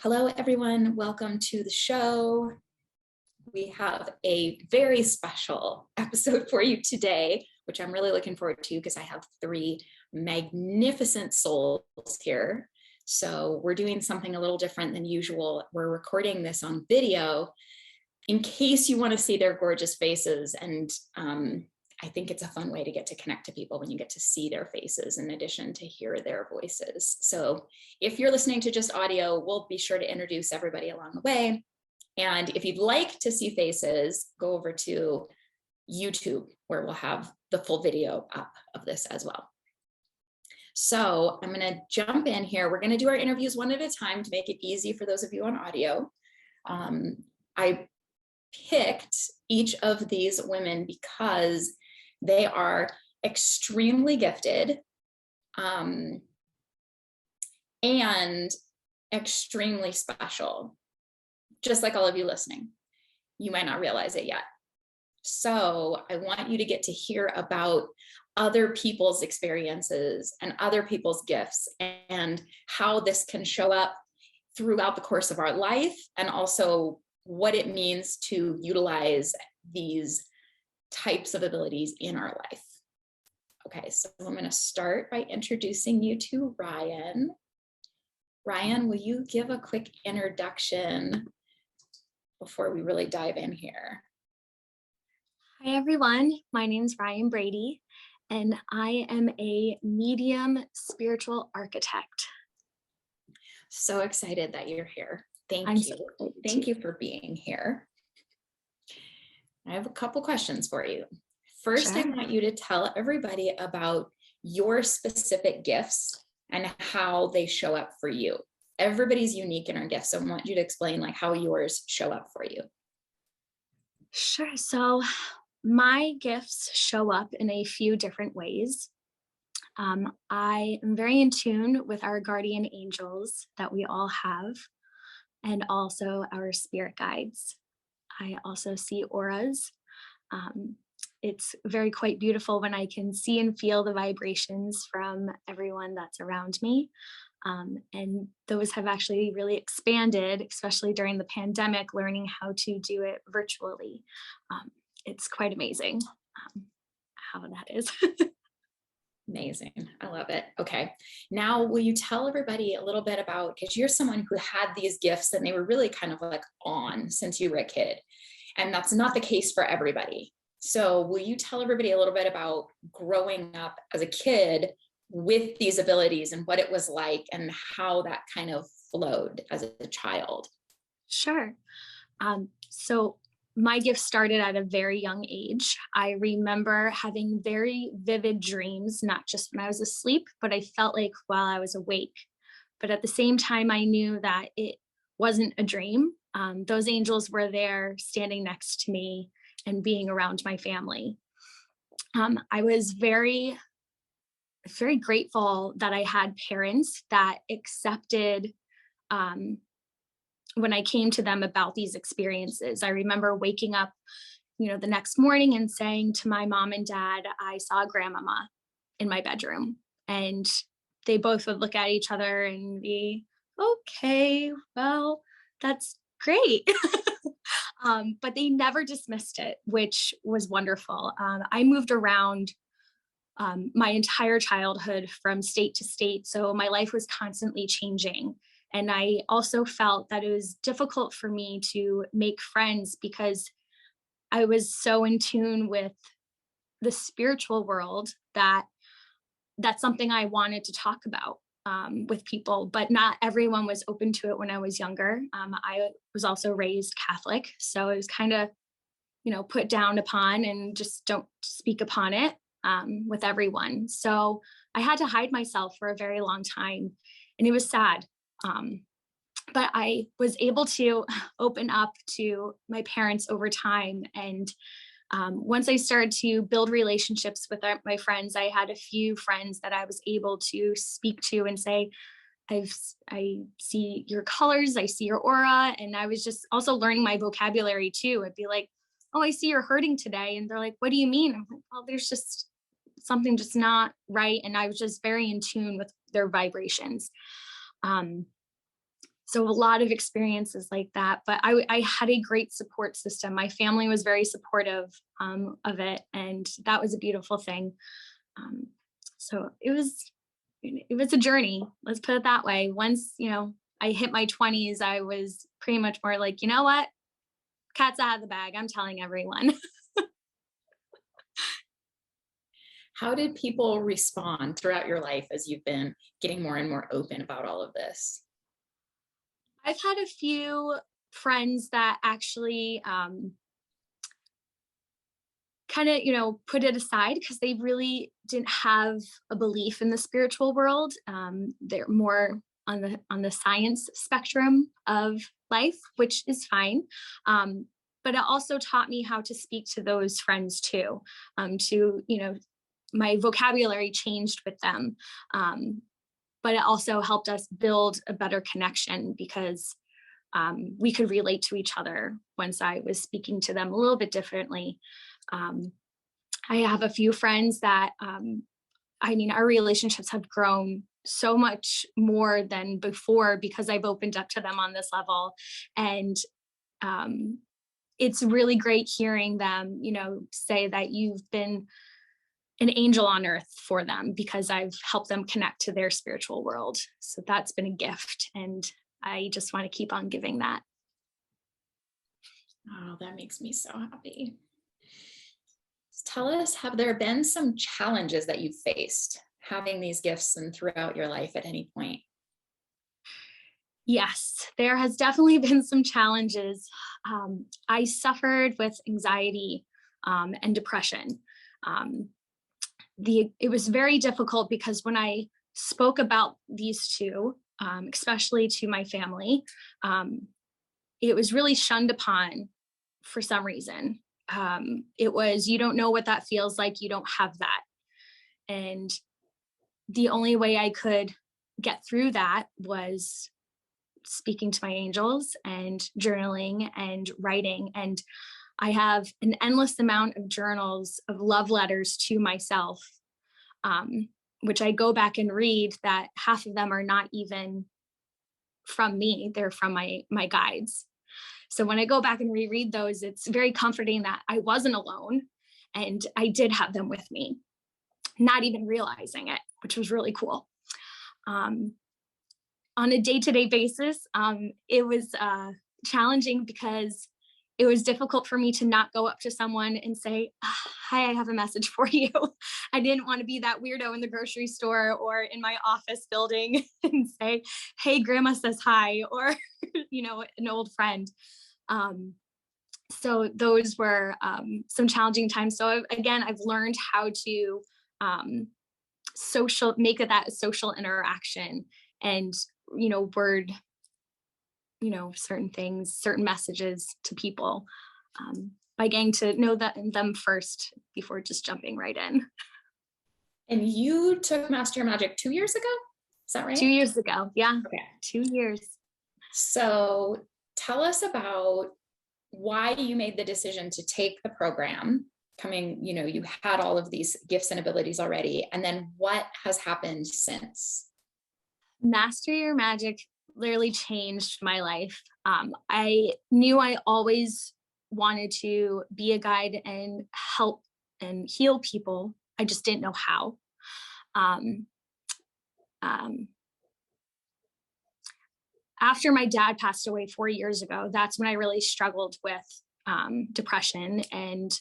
Hello, everyone. Welcome to the show. We have a very special episode for you today, which I'm really looking forward to because I have three magnificent souls here. So we're doing something a little different than usual. We're recording this on video in case you want to see their gorgeous faces. And I think it's a fun way to get to connect to people when you get to see their faces in addition to hear their voices. So if you're listening to just audio, we'll be sure to introduce everybody along the way. And if you'd like to see faces, go over to YouTube where we'll have the full video up of this as well. So I'm going to jump in here. We're going to do our interviews one at a time to make it easy for those of you on audio. I picked each of these women because they are extremely gifted and extremely special, just like all of you listening. You might not realize it yet. So I want you to get to hear about other people's experiences and other people's gifts and how this can show up throughout the course of our life, and also what it means to utilize these types of abilities in our life. Okay, so I'm going to start by introducing you to Ryan. Ryan, will you give a quick introduction before we really dive in here? Hi, everyone. My name is Ryan Brady, and I am a medium spiritual architect. So excited that you're here. Thank you. So Thank you for being here. I have a couple questions for you. First, Sure. I want you to tell everybody about your specific gifts and how they show up for you. Everybody's unique in our gifts, so I want you to explain like how yours show up for you. Sure. So my gifts show up in a few different ways. I am very in tune with our guardian angels that we all have, and also our spirit guides. I also see auras. It's quite beautiful when I can see and feel the vibrations from everyone that's around me. And those have actually really expanded, especially during the pandemic, learning how to do it virtually. It's quite amazing how that is. Amazing. I love it. Okay. Now, will you tell everybody a little bit about, because you're someone who had these gifts and they were really kind of like on since you were a kid, and that's not the case for everybody. So will you tell everybody a little bit about growing up as a kid with these abilities and what it was like and how that kind of flowed as a child? Sure. So my gift started at a very young age. I remember having very vivid dreams, not just when I was asleep, but I felt like while I was awake. But at the same time, I knew that it wasn't a dream. Those angels were there standing next to me and being around my family. I was very, very grateful that I had parents that accepted when I came to them about these experiences. I remember waking up, the next morning and saying to my mom and dad, I saw grandmama in my bedroom. And they both would look at each other and be, okay, well, that's great. But they never dismissed it, which was wonderful. I moved around my entire childhood from state to state. So my life was constantly changing. And I also felt that it was difficult for me to make friends because I was so in tune with the spiritual world that that's something I wanted to talk about with people, but not everyone was open to it when I was younger. I was also raised Catholic, so it was kind of, put down upon and just don't speak upon it with everyone. So I had to hide myself for a very long time, and it was sad. But I was able to open up to my parents over time. And once I started to build relationships with my friends, I had a few friends that I was able to speak to and say, I see your colors, I see your aura. And I was just also learning my vocabulary too. I'd be like, oh, I see you're hurting today. And they're like, what do you mean? I'm like, well, there's just something just not right. And I was just very in tune with their vibrations. So a lot of experiences like that, but I had a great support system. My family was very supportive of it, and that was a beautiful thing. So it was a journey. Let's put it that way. Once, I hit my 20s, I was pretty much more like, you know what? Cat's out of the bag. I'm telling everyone. How did people respond throughout your life as you've been getting more and more open about all of this? I've had a few friends that actually kind of, put it aside because they really didn't have a belief in the spiritual world. They're more on the science spectrum of life, which is fine. But it also taught me how to speak to those friends too. My vocabulary changed with them. But it also helped us build a better connection because we could relate to each other once I was speaking to them a little bit differently. I have a few friends that, our relationships have grown so much more than before because I've opened up to them on this level. And it's really great hearing them, say that you've been an angel on earth for them because I've helped them connect to their spiritual world. So that's been a gift. And I just want to keep on giving that. Oh, that makes me so happy. Tell us, have there been some challenges that you've faced having these gifts and throughout your life at any point? Yes, there has definitely been some challenges. I suffered with anxiety and depression. It was very difficult because when I spoke about these two, especially to my family, it was really shunned upon for some reason. It was, you don't know what that feels like. You don't have that. And the only way I could get through that was speaking to my angels and journaling and writing. And I have an endless amount of journals of love letters to myself, which I go back and read, that half of them are not even from me. They're from my guides. So when I go back and reread those, it's very comforting that I wasn't alone and I did have them with me, not even realizing it, which was really cool. On a day-to-day basis, it was challenging because it was difficult for me to not go up to someone and say, hi, I have a message for you. I didn't want to be that weirdo in the grocery store or in my office building and say, hey, grandma says hi, or, an old friend. So those were some challenging times. So again, I've learned how to make it that social interaction and, word, certain things, certain messages to people by getting to know them first before just jumping right in. And you took Master Your Magic 2 years ago? Is that right? 2 years ago. Yeah. Okay. 2 years. So tell us about why you made the decision to take the program. You had all of these gifts and abilities already, and then what has happened since? Master Your Magic literally changed my life. I knew I always wanted to be a guide and help and heal people. I just didn't know how. After my dad passed away 4 years ago, that's when I really struggled with depression and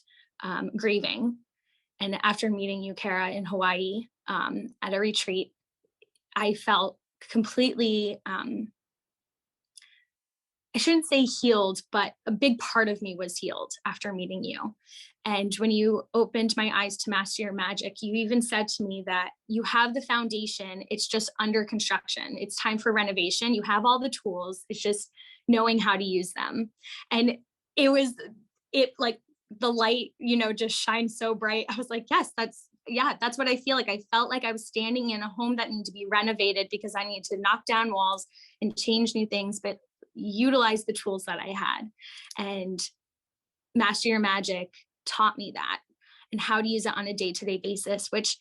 grieving. And after meeting you, Cara, in Hawaii at a retreat, I felt completely, I shouldn't say healed, but a big part of me was healed after meeting you. And when you opened my eyes to Master Your Magic, you even said to me that you have the foundation, it's just under construction. It's time for renovation. You have all the tools. It's just knowing how to use them. And it like the light, just shined so bright. I was like, yes, that's what I feel like. I felt like I was standing in a home that needed to be renovated because I needed to knock down walls and change new things, but utilize the tools that I had. And Master Your Magic taught me that and how to use it on a day-to-day basis, which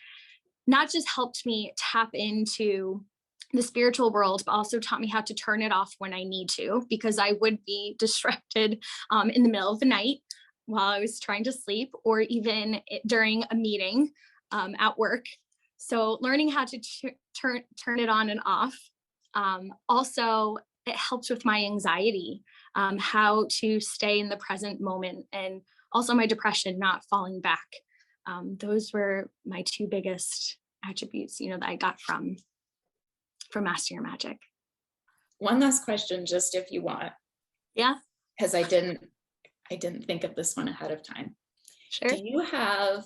not just helped me tap into the spiritual world, but also taught me how to turn it off when I need to, because I would be distracted in the middle of the night while I was trying to sleep, or even during a meeting at work. So learning how to turn it on and off. Also, it helps with my anxiety, how to stay in the present moment, and also my depression, not falling back. Those were my two biggest attributes, that I got from Master Your Magic. One last question, just if you want. Yeah. Because I didn't think of this one ahead of time. Sure. Do you have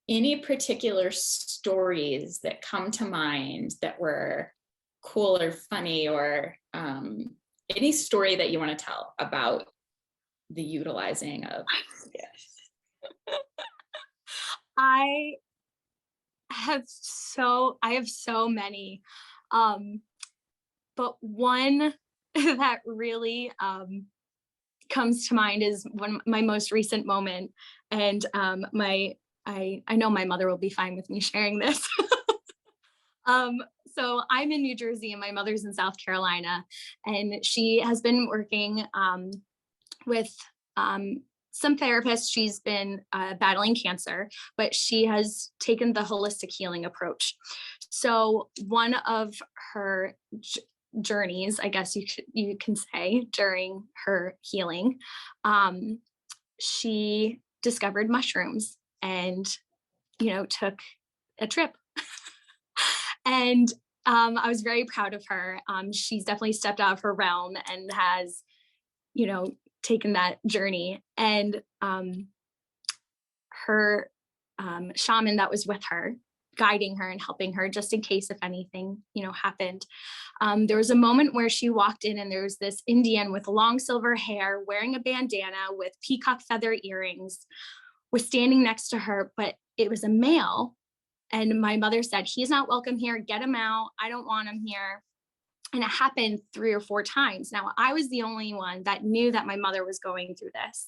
any particular stories that come to mind that were cool or funny, or any story that you want to tell about the utilizing of gifts? I have so many. But one that really comes to mind is my most recent moment. And I know my mother will be fine with me sharing this. So I'm in New Jersey and my mother's in South Carolina, and she has been working with some therapists. She's been battling cancer, but she has taken the holistic healing approach. So one of her journeys, I guess you can say, during her healing, she discovered mushrooms and, took a trip. And I was very proud of her. She's definitely stepped out of her realm and has, taken that journey. And her shaman that was with her, guiding her and helping her, just in case if anything, happened. There was a moment where she walked in and there was this Indian with long silver hair, wearing a bandana with peacock feather earrings, was standing next to her, but it was a male. And my mother said, "He's not welcome here. Get him out. I don't want him here." And it happened 3 or 4 times. Now, I was the only one that knew that my mother was going through this.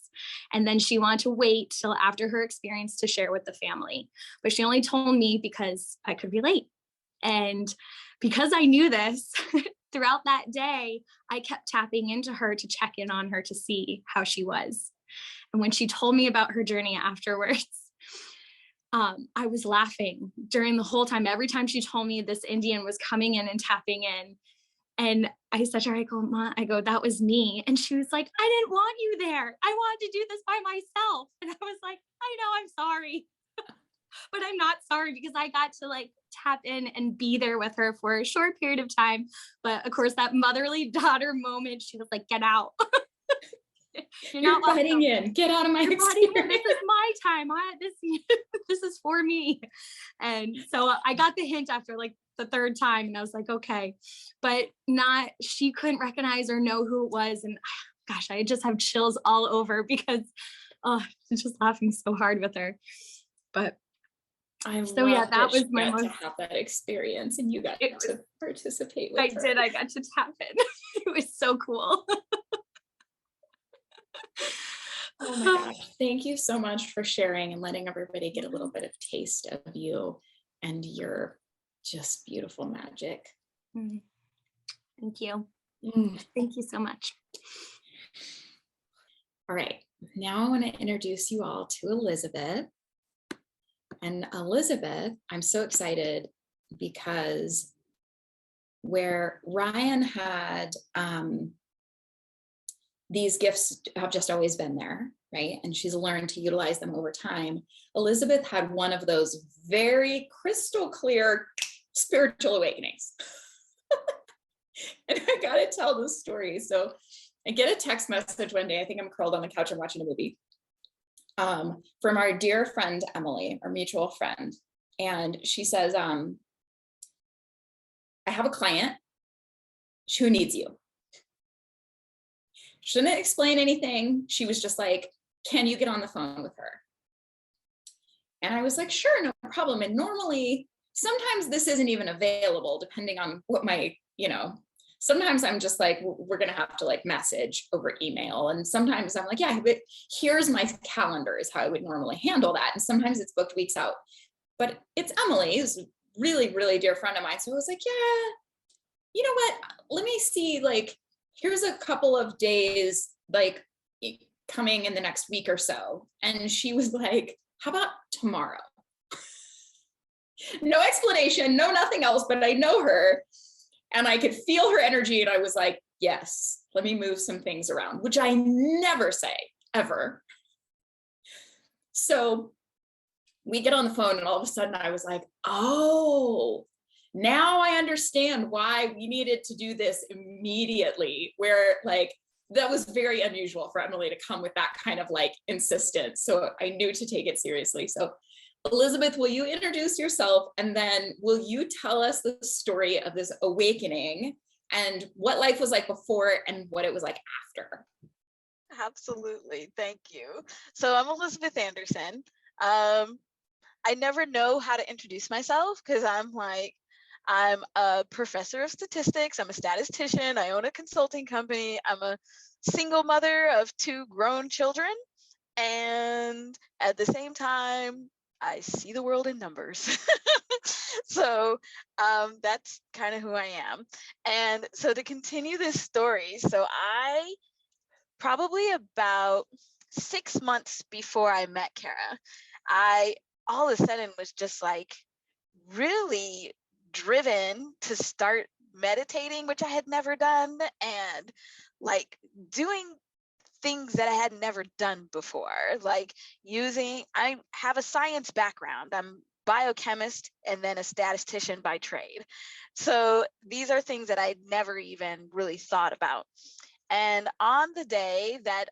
And then she wanted to wait till after her experience to share with the family. But she only told me because I could relate. And because I knew this, throughout that day, I kept tapping into her to check in on her to see how she was. And when she told me about her journey afterwards, I was laughing during the whole time. Every time she told me this Indian was coming in and tapping in. And I said to her, "Ma," "that was me." And she was like, "I didn't want you there. I wanted to do this by myself." And I was like, "I know, I'm sorry." But I'm not sorry, because I got to tap in and be there with her for a short period of time. But of course, that motherly daughter moment, she was like, "Get out." You're butting in. Get out of my experience. This is my time. This is for me. And so I got the hint after the 3rd time, and I was like, okay, but she couldn't recognize or know who it was. And gosh, I just have chills all over because I'm just laughing so hard with her. But that was my most, to have that experience, and you got to participate with her. I got to tap in. It was so cool. Oh my gosh. Thank you so much for sharing and letting everybody get a little bit of taste of you and your just beautiful magic. Thank you. Thank you so much. All right. Now I want to introduce you all to Elizabeth. And Elizabeth, I'm so excited because where Ryan had these gifts have just always been there, right? And she's learned to utilize them over time. Elizabeth had one of those very crystal clear spiritual awakenings. And I gotta tell this story. So I get a text message one day, I think I'm curled on the couch and watching a movie, from our dear friend, Emily, our mutual friend. And she says, I have a client who needs you. She didn't explain anything. She was just like, "Can you get on the phone with her?" And I was like, "Sure, no problem." And normally, sometimes this isn't even available depending on what sometimes I'm just like, we're going to have to message over email. And sometimes I'm like, yeah, but here's my calendar is how I would normally handle that. And sometimes it's booked weeks out, but it's Emily, who's really, really dear friend of mine. So I was like, yeah, you know what, let me see, like, here's a couple of days, like coming in the next week or so. And she was like, how about tomorrow? No explanation, no nothing else, but I know her and I could feel her energy. And I was like, yes, let me move some things around, which I never say ever. So we get on the phone and all of a sudden I was like, oh, now I understand why we needed to do this immediately, where like, that was very unusual for Emily to come with that kind of like insistence. So I knew to take it seriously. So Elizabeth, will you introduce yourself and then will you tell us the story of this awakening and what life was like before and what it was like after? Absolutely. Thank you. So I'm Elizabeth Anderson. I never know how to introduce myself because I'm a professor of statistics. I'm a statistician. I own a consulting company. I'm a single mother of 2 grown children. And at the same time, I see the world in numbers. So that's kind of who I am. And so to continue this story, so I probably about 6 months before I met Cara, I all of a sudden was just like really driven to start meditating, which I had never done, and like doing things that I had never done before, like I have a science background. I'm biochemist and then a statistician by trade. So these are things that I'd never even really thought about. And on the day that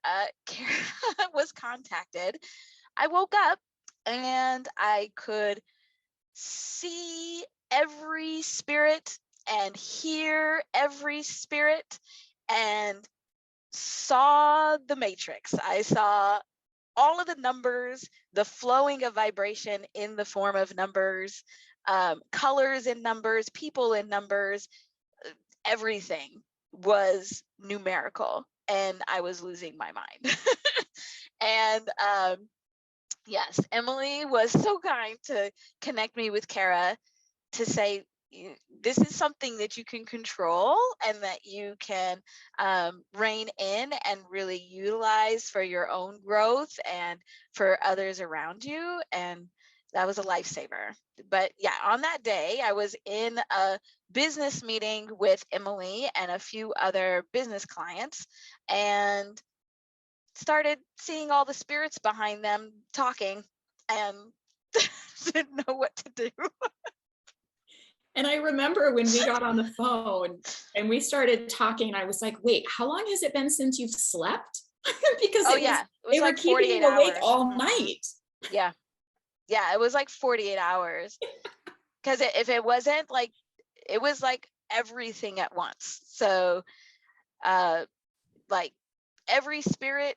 Cara was contacted, I woke up and I could see every spirit and hear every spirit and saw the matrix. I saw all of the numbers, the flowing of vibration in the form of numbers, colors in numbers, people in numbers, everything was numerical, and I was losing my mind. And yes, Emily was so kind to connect me with Cara to say, this is something that you can control and that you can rein in and really utilize for your own growth and for others around you. And that was a lifesaver. But yeah, on that day, I was in a business meeting with Emily and a few other business clients and started seeing all the spirits behind them talking and didn't know what to do. And I remember when we got on the phone and we started talking, I was like, wait, how long has it been since you've slept? Because it was they like were keeping you awake all night. Yeah, it was like 48 hours. Because if it wasn't like, it was like everything at once. So like every spirit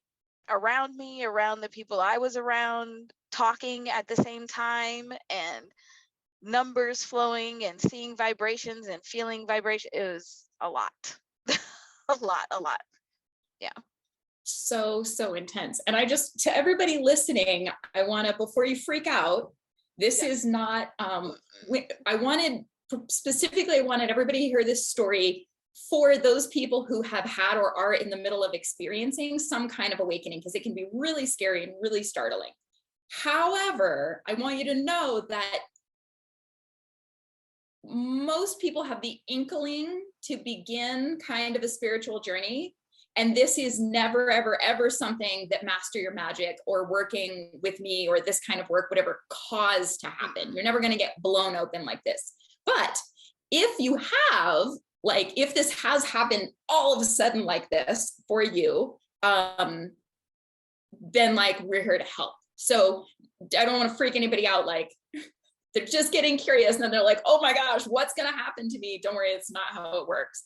around me, around the people I was around, talking at the same time, and numbers flowing and seeing vibrations and feeling vibration. It was a lot. a lot. Yeah. So intense. And I just, to everybody listening, I want to, before you freak out, this is not, I wanted everybody to hear this story for those people who have had or are in the middle of experiencing some kind of awakening, because it can be really scary and really startling. However, I want you to know that most people have the inkling to begin kind of a spiritual journey. And this is never, ever, ever something that Master Your Magic or working with me or this kind of work, whatever, caused to happen. You're never going to get blown open like this. But if you have, like, if this has happened all of a sudden like this for you, then like, we're here to help. So I don't want to freak anybody out. Like, they're just getting curious and then they're like, oh my gosh, what's going to happen to me? Don't worry, it's not how it works.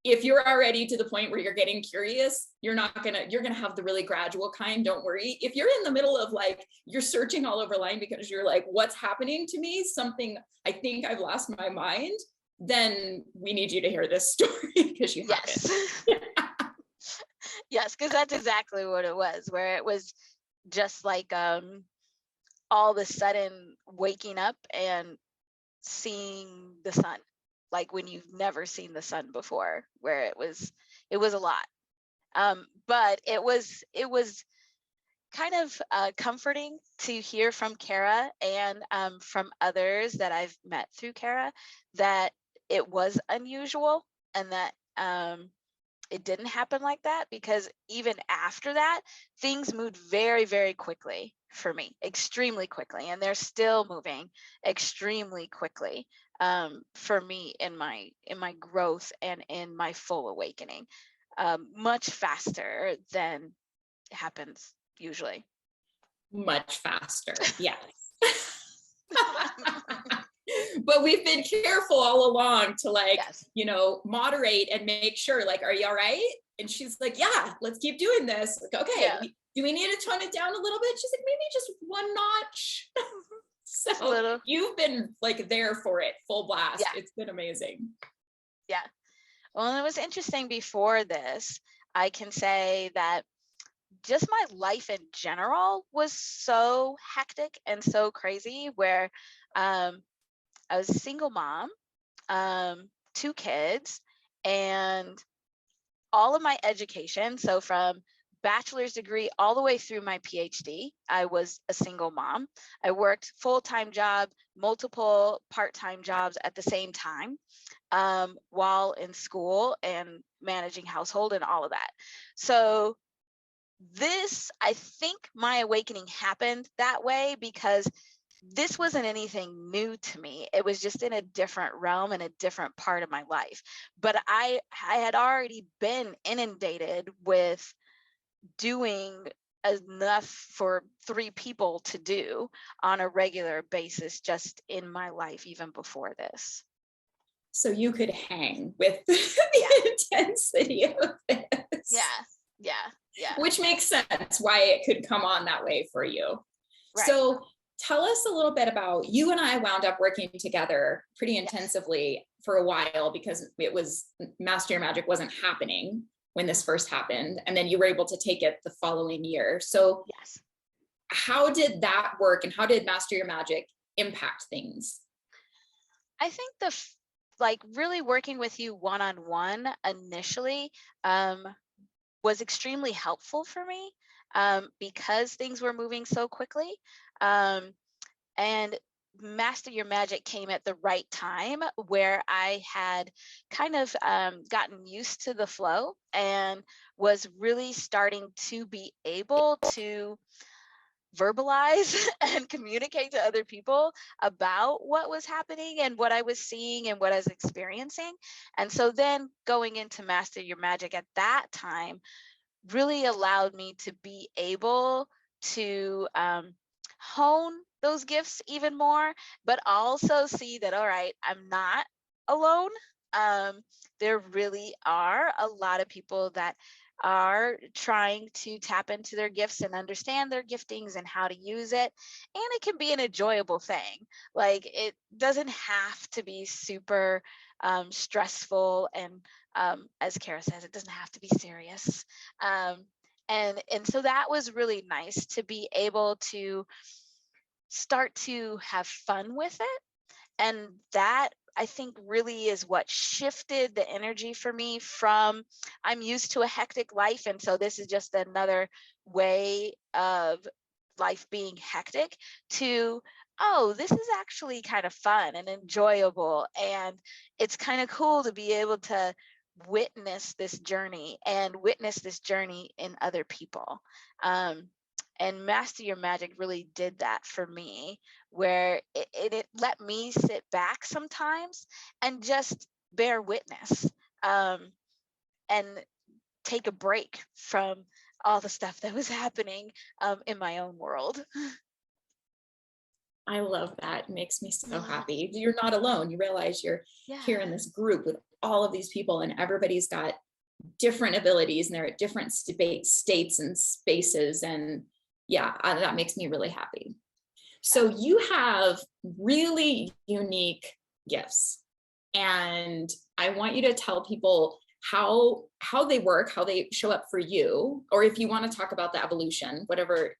If you're already to the point where you're getting curious, you're going to have the really gradual kind. Don't worry. If you're in the middle of like, you're searching all over line because you're like, what's happening to me? Something, I think I've lost my mind. Then we need you to hear this story because you Yes. Yes, because that's exactly what it was, where it was just like all of a sudden waking up and seeing the sun like when you've never seen the sun before, where it was a lot. But it was kind of comforting to hear from Cara and from others that I've met through Cara that it was unusual and that it didn't happen like that, because even after that, things moved very, very quickly for me, extremely quickly. And they're still moving extremely quickly for me in my growth and in my full awakening, much faster than happens usually. Much faster. Yes. But we've been careful all along to like, Yes. you know, moderate and make sure like, are you all right? And she's like, yeah, let's keep doing this. Like, okay, Yeah. do we need to tone it down a little bit? She's like, maybe just one notch. So you've been like there for it, full blast. Yeah. It's been amazing. Yeah. Well, and it was interesting before this, I can say that just my life in general was so hectic and so crazy, where I was a single mom, 2 kids, and all of my education, so from bachelor's degree all the way through my PhD, I was a single mom. I worked full-time job, multiple part-time jobs at the same time, while in school and managing household and all of that. So this, I think my awakening happened that way because this wasn't anything new to me. It was just in a different realm and a different part of my life. But I had already been inundated with doing enough for 3 people to do on a regular basis just in my life, even before this. So you could hang with the intensity of this. Yeah. Which makes sense why it could come on that way for you. Right. So tell us a little bit about, you and I wound up working together pretty intensively for a while because it was, Master Your Magic wasn't happening when this first happened. And then you were able to take it the following year. So yes, how did that work and how did Master Your Magic impact things? I think like really working with you one-on-one initially was extremely helpful for me because things were moving so quickly. And Master Your Magic came at the right time where I had kind of gotten used to the flow and was really starting to be able to verbalize and communicate to other people about what was happening and what I was seeing and what I was experiencing. And so then going into Master Your Magic at that time really allowed me to be able to hone those gifts even more, but also see that, all right, I'm not alone. There really are a lot of people that are trying to tap into their gifts and understand their giftings and how to use it. And it can be an enjoyable thing. Like, it doesn't have to be super stressful. And as Cara says, it doesn't have to be serious. And so that was really nice to be able to start to have fun with it. And that, I think, really is what shifted the energy for me from, I'm used to a hectic life, and so this is just another way of life being hectic, to, oh, this is actually kind of fun and enjoyable, and it's kind of cool to be able to witness this journey and witness this journey in other people. And Master Your Magic really did that for me, where it let me sit back sometimes and just bear witness and take a break from all the stuff that was happening in my own world. I love that. It makes me so happy. You're not alone. You realize you're here in this group with all of these people, and everybody's got different abilities and they're at different states and spaces. And that makes me really happy. So you have really unique gifts, and I want you to tell people how they work, how they show up for you, or if you want to talk about the evolution, whatever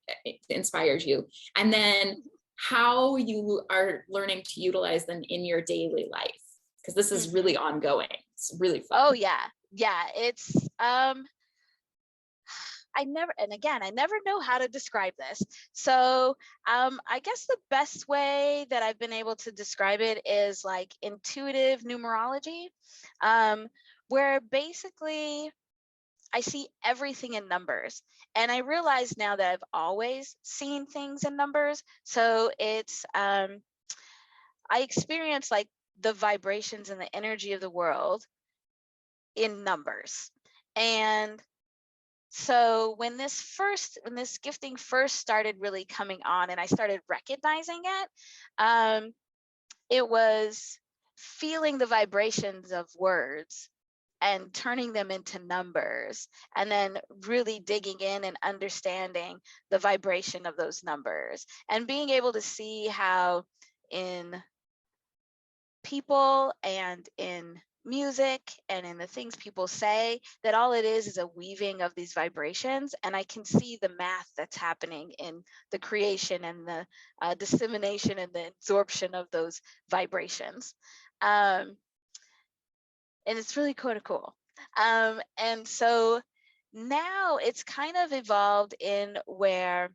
inspires you, and then how you are learning to utilize them in your daily life. Because this is really ongoing. It's really fun. Oh yeah. Yeah. It's, I never know how to describe this. So I guess the best way that I've been able to describe it is like intuitive numerology, where basically I see everything in numbers. And I realize now that I've always seen things in numbers. So it's, I experience like the vibrations and the energy of the world in numbers. And so when this gifting first started really coming on and I started recognizing it, it was feeling the vibrations of words and turning them into numbers, and then really digging in and understanding the vibration of those numbers, and being able to see how in people and in music and in the things people say, that all it is a weaving of these vibrations. And I can see the math that's happening in the creation and the dissemination and the absorption of those vibrations. And it's really kind of cool. And so now it's kind of evolved in where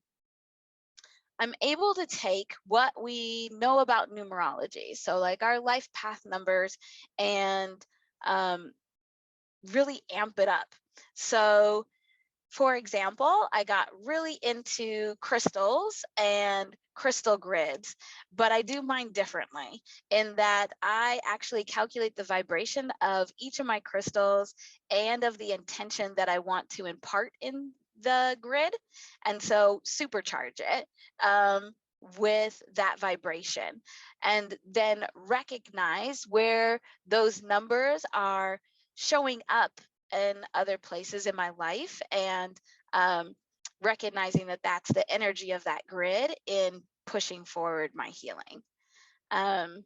I'm able to take what we know about numerology, so like our life path numbers, and really amp it up. So for example, I got really into crystals and crystal grids, but I do mine differently in that I actually calculate the vibration of each of my crystals and of the intention that I want to impart in the grid. And so supercharge it with that vibration, and then recognize where those numbers are showing up in other places in my life, and recognizing that that's the energy of that grid in pushing forward my healing. And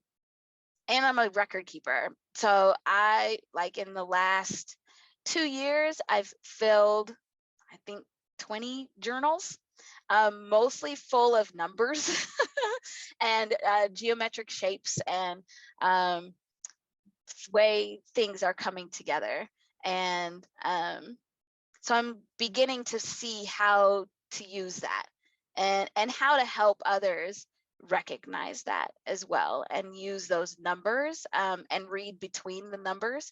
I'm a record keeper. So I, like in the last 2 years, I've filled, I think, 20 journals, mostly full of numbers and geometric shapes and way things are coming together. And so I'm beginning to see how to use that, and how to help others recognize that as well, and use those numbers and read between the numbers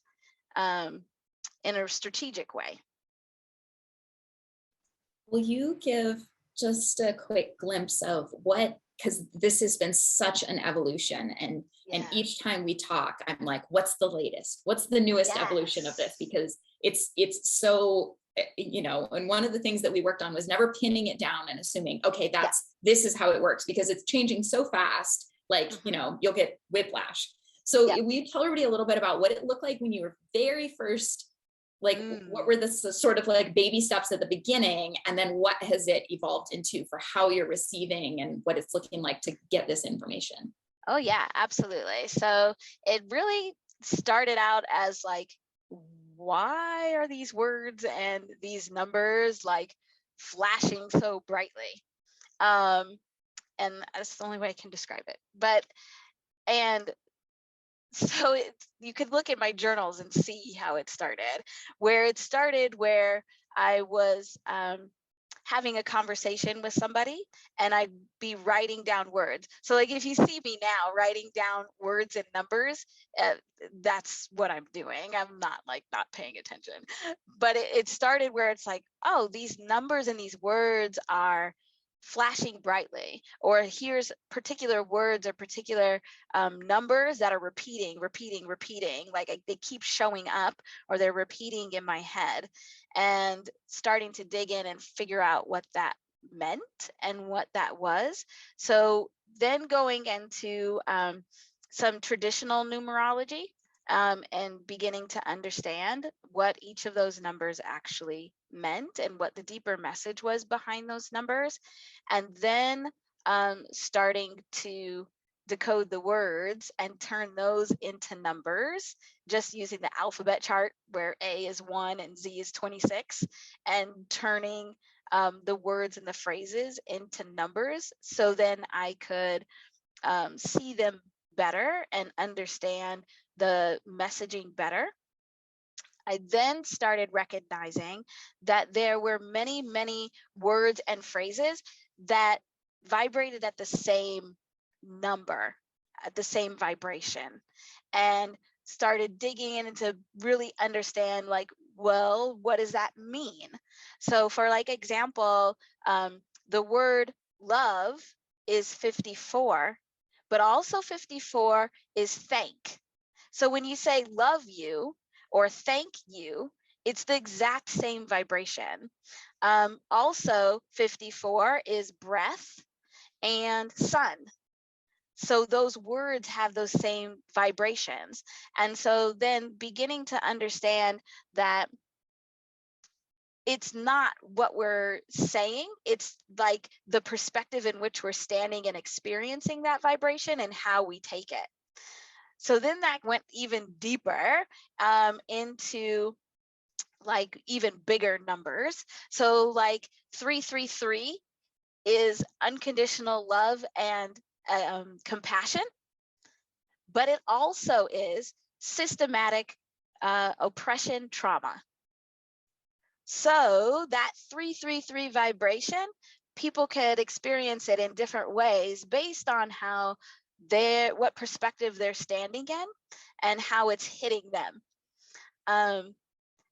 in a strategic way. Will you give just a quick glimpse of what, because this has been such an evolution, and each time we talk, I'm like, what's the latest? What's the newest evolution of this? Because it's so, you know, and one of the things that we worked on was never pinning it down and assuming, okay, this is how it works, because it's changing so fast, like, you know, you'll get whiplash. So will you tell everybody a little bit about what it looked like when you were very first, like what were the sort of like baby steps at the beginning, and then what has it evolved into for how you're receiving and what it's looking like to get this information? Oh yeah, absolutely. So it really started out as like, why are these words and these numbers like flashing so brightly? And that's the only way I can describe it. And so you could look at my journals and see how it started, where I was having a conversation with somebody, and I'd be writing down words. So like if you see me now writing down words and numbers, that's what I'm doing. I'm not paying attention. But it started where it's like, oh, these numbers and these words are flashing brightly, or here's particular words or particular numbers that are repeating, like they keep showing up, or they're repeating in my head, and starting to dig in and figure out what that meant and what that was. So then going into some traditional numerology, and beginning to understand what each of those numbers actually meant and what the deeper message was behind those numbers, and then starting to decode the words and turn those into numbers, just using the alphabet chart where A is 1 and Z is 26, and turning the words and the phrases into numbers, so then I could see them better and understand the messaging better, I then started recognizing that there were many, many words and phrases that vibrated at the same number, at the same vibration, and started digging in to really understand, like, well, what does that mean? So for like example, the word love is 54, but also 54 is thank. So when you say love you or thank you, it's the exact same vibration. Also 54 is breath and sun. So those words have those same vibrations. And so then beginning to understand that it's not what we're saying, it's like the perspective in which we're standing and experiencing that vibration and how we take it. So then that went even deeper into like even bigger numbers. So like 333 is unconditional love and compassion, but it also is systematic oppression trauma. So that 333 vibration, people could experience it in different ways based on how what perspective they're standing in and how it's hitting them.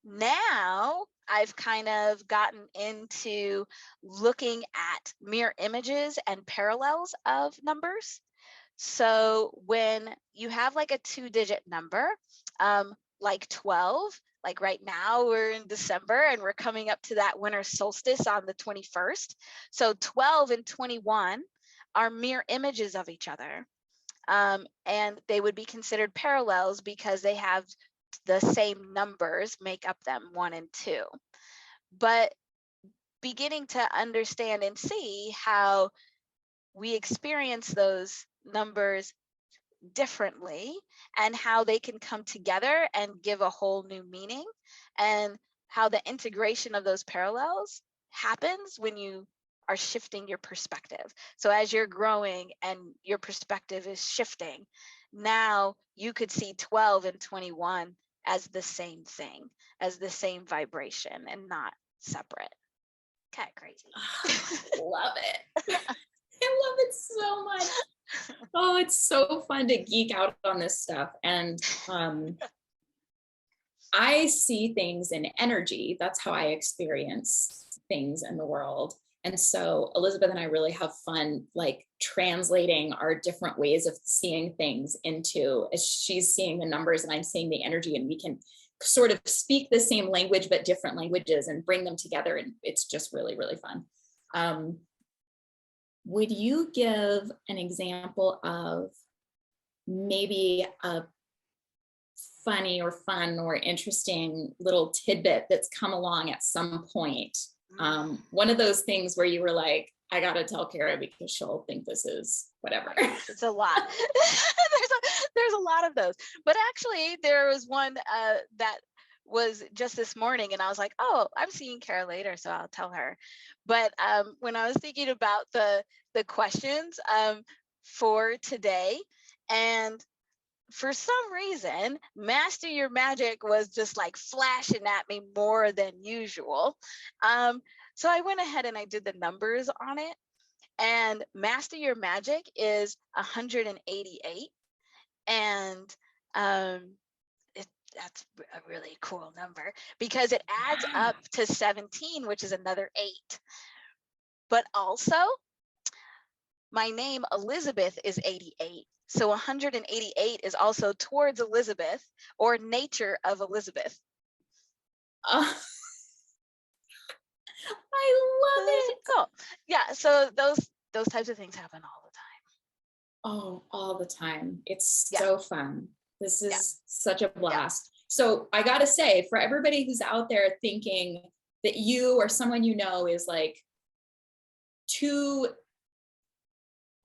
Now I've kind of gotten into looking at mirror images and parallels of numbers. So when you have like a 2-digit number, like 12, like right now we're in December and we're coming up to that winter solstice on the 21st. So 12 and 21 are mirror images of each other. And they would be considered parallels because they have the same numbers make up them, 1 and 2. But beginning to understand and see how we experience those numbers differently and how they can come together and give a whole new meaning, and how the integration of those parallels happens when you are shifting your perspective. So as you're growing and your perspective is shifting, now you could see 12 and 21 as the same thing, as the same vibration and not separate. Kind of crazy. Love it. I love it so much. Oh, it's so fun to geek out on this stuff. And I see things in energy. That's how I experience things in the world. And so Elizabeth and I really have fun, like translating our different ways of seeing things into, as she's seeing the numbers and I'm seeing the energy, and we can sort of speak the same language, but different languages, and bring them together. And it's just really, really fun. Would you give an example of maybe a funny or fun or interesting little tidbit that's come along at some point? One of those things where you were like, I gotta tell Cara because she'll think this is whatever. It's a lot. There's a lot of those. But actually there was one that was just this morning, and I was like, oh, I'm seeing Cara later, so I'll tell her. But when I was thinking about the questions for today, and for some reason, Master Your Magic was just like flashing at me more than usual. So I went ahead and I did the numbers on it. And Master Your Magic is 188. And that's a really cool number because it adds up to 17, which is another 8. But also, my name Elizabeth is 88. So 188 is also towards Elizabeth, or nature of Elizabeth. I love it. Cool. Yeah, so those types of things happen all the time. Oh, all the time. It's so fun. This is such a blast. So I gotta say, for everybody who's out there thinking that you or someone you know is like too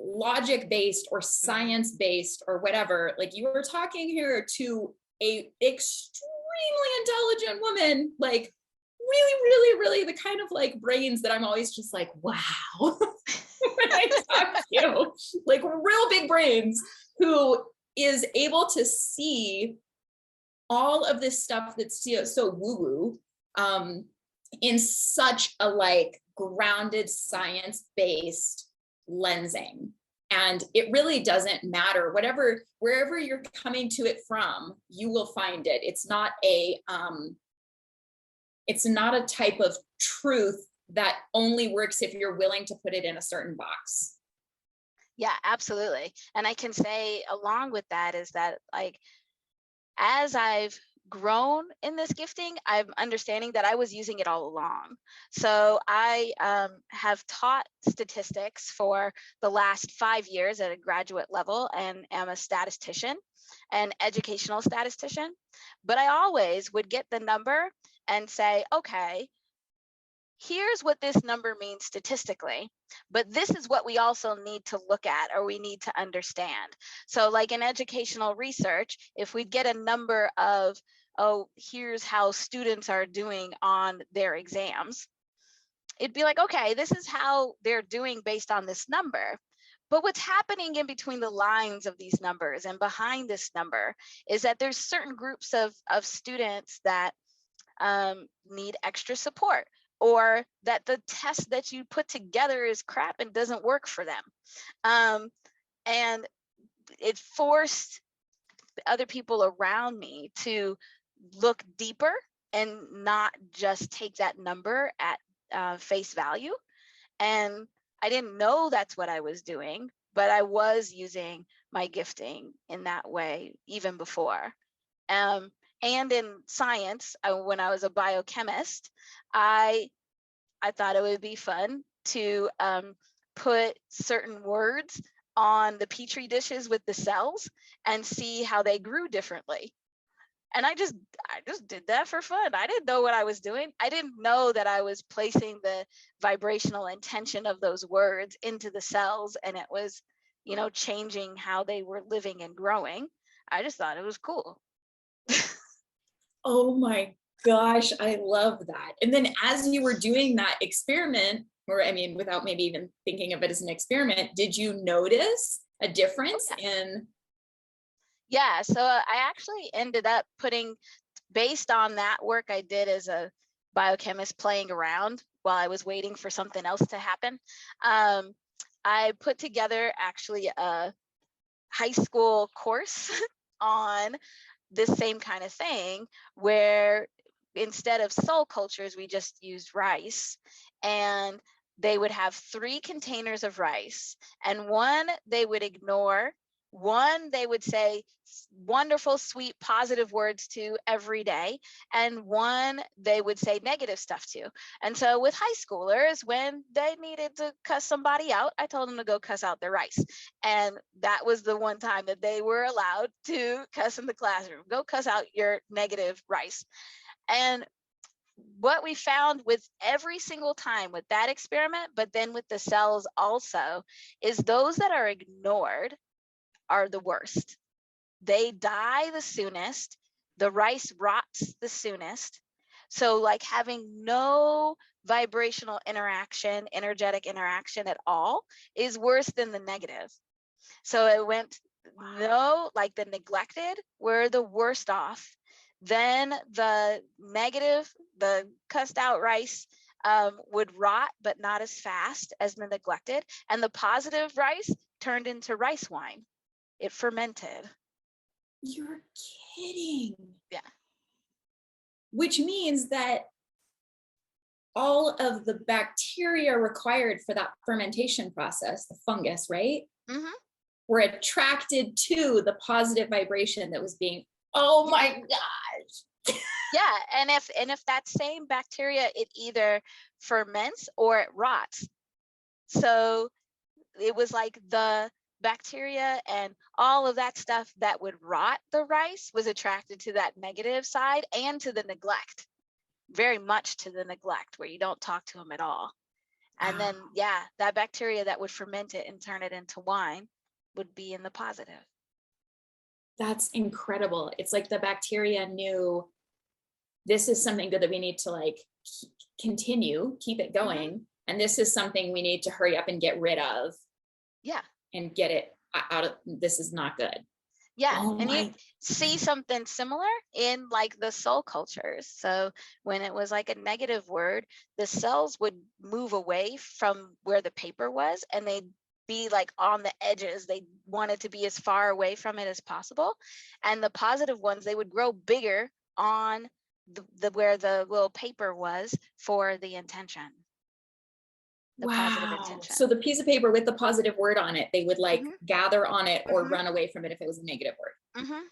logic-based or science-based or whatever, like you were talking here to a extremely intelligent woman, like really the kind of like brains that I'm always just like, wow. When I talk to you, like real big brains who is able to see all of this stuff that's so woo-woo in such a like grounded, science-based lensing. And it really doesn't matter, wherever you're coming to it from, you will find it. It's not a type of truth that only works if you're willing to put it in a certain box. Yeah, absolutely. And I can say along with that is that, like, as I've grown in this gifting, I'm understanding that I was using it all along. So I have taught statistics for the last 5 years at a graduate level and am a statistician, an educational statistician. But I always would get the number and say, okay, here's what this number means statistically, but this is what we also need to look at, or we need to understand. So like in educational research, if we get a number of, oh, here's how students are doing on their exams, it'd be like, okay, this is how they're doing based on this number. But what's happening in between the lines of these numbers and behind this number is that there's certain groups of students that need extra support, or that the test that you put together is crap and doesn't work for them. And it forced other people around me to look deeper and not just take that number at face value. And I didn't know that's what I was doing, but I was using my gifting in that way even before. And in science, when I was a biochemist, I thought it would be fun to put certain words on the petri dishes with the cells and see how they grew differently. And I just did that for fun. I didn't know what I was doing. I didn't know that I was placing the vibrational intention of those words into the cells, and it was, changing how they were living and growing. I just thought it was cool. Oh my gosh, I love that. And then as you were doing that experiment, or I mean, without maybe even thinking of it as an experiment, did you notice a difference in? Yeah, so I actually ended up putting, based on that work I did as a biochemist playing around while I was waiting for something else to happen, I put together actually a high school course on this same kind of thing, where instead of soul cultures, we just used rice, and they would have 3 containers of rice, and one they would ignore, one they would say wonderful, sweet, positive words to every day, and one they would say negative stuff to. And so with high schoolers, when they needed to cuss somebody out, I told them to go cuss out their rice. And that was the one time that they were allowed to cuss in the classroom. Go cuss out your negative rice. And what we found with every single time with that experiment, but then with the cells also, is those that are ignored are the worst. They die the soonest. The rice rots the soonest. So like having no vibrational interaction, energetic interaction at all is worse than the negative. So it went, no, like the neglected were the worst off. Then the negative, the cussed out rice would rot, but not as fast as the neglected. And the positive rice turned into rice wine. It fermented. You're kidding. Yeah. Which means that all of the bacteria required for that fermentation process, the fungus, right? Mm-hmm. Were attracted to the positive vibration that was being, oh my gosh. Yeah, and if that same bacteria, it either ferments or it rots. So it was like the bacteria and all of that stuff that would rot the rice was attracted to that negative side and to the neglect, very much to the neglect, where you don't talk to them at all. And then, yeah, that bacteria that would ferment it and turn it into wine would be in the positive. That's incredible. It's like the bacteria knew this is something good that we need to like continue, keep it going. Mm-hmm. And this is something we need to hurry up and get rid of. Yeah. And get it out of, this is not good. Yeah, Oh and you my, see something similar in like the soul cultures. So when it was like a negative word, the cells would move away from where the paper was, and they'd be like on the edges. They wanted to be as far away from it as possible. And the positive ones, they would grow bigger on the where the little paper was for the intention, the positive wow. intention. So the piece of paper with the positive word on it, they would like Mhm, gather on it or mhm, run away from it if it was a negative word. mhm.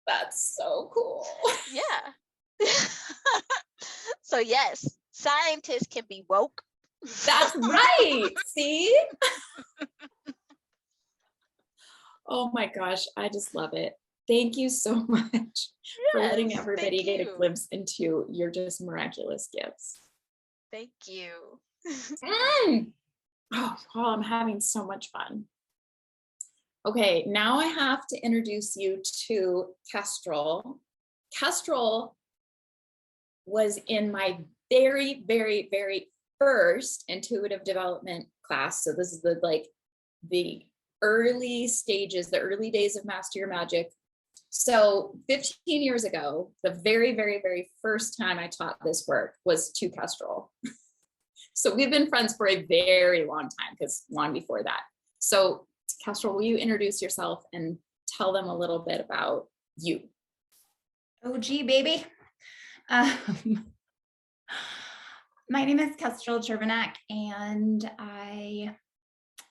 That's so cool. Yeah. So yes, scientists can be woke. That's right. See? Oh my gosh, I just love it. Thank you so much for letting Yes, thank everybody get a you. glimpse into your just miraculous gifts. Thank you. Mm. Oh, I'm having so much fun. Okay, now I have to introduce you to Kestrel. Kestrel was in my very, very, very first intuitive development class. So this is the early stages, the early days of Master Your Magic. So 15 years ago, the very, very, very first time I taught this work was to Kestrel. So we've been friends for a very long time, because long before that. So Kestrel, will you introduce yourself and tell them a little bit about you? OG baby. Um, my name is Kestrel Chervenak, and I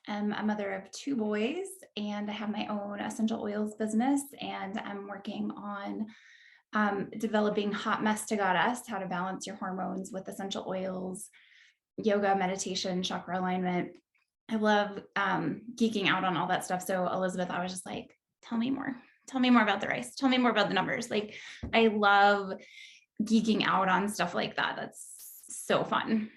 am a mother of 2 boys, and I have my own essential oils business, and I'm working on developing Hot Mess to Goddess, how to balance your hormones with essential oils, yoga, meditation, chakra alignment. I love geeking out on all that stuff. So Elizabeth, I was just like, tell me more. Tell me more about the rice. Tell me more about the numbers. Like, I love geeking out on stuff like that. That's so fun.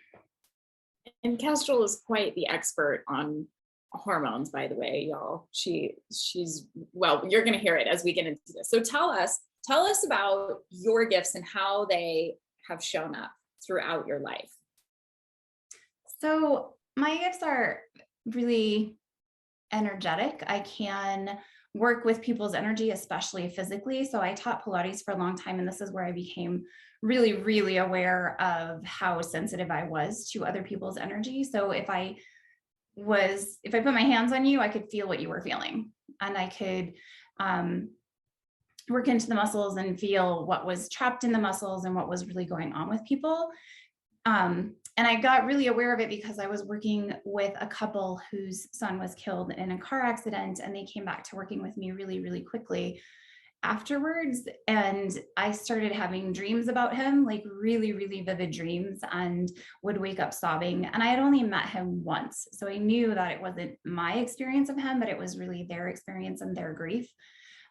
And Kestrel is quite the expert on hormones, by the way, y'all. She's well, you're gonna hear it as we get into this. So tell us about your gifts and how they have shown up throughout your life. So my gifts are really energetic. I can work with people's energy, especially physically. So I taught Pilates for a long time, and this is where I became really, really aware of how sensitive I was to other people's energy. So if I put my hands on you, I could feel what you were feeling, and I could work into the muscles and feel what was trapped in the muscles and what was really going on with people. And I got really aware of it because I was working with a couple whose son was killed in a car accident, and they came back to working with me really, really quickly afterwards. And I started having dreams about him, like really, really vivid dreams, and would wake up sobbing. And I had only met him once, so I knew that it wasn't my experience of him, but it was really their experience and their grief.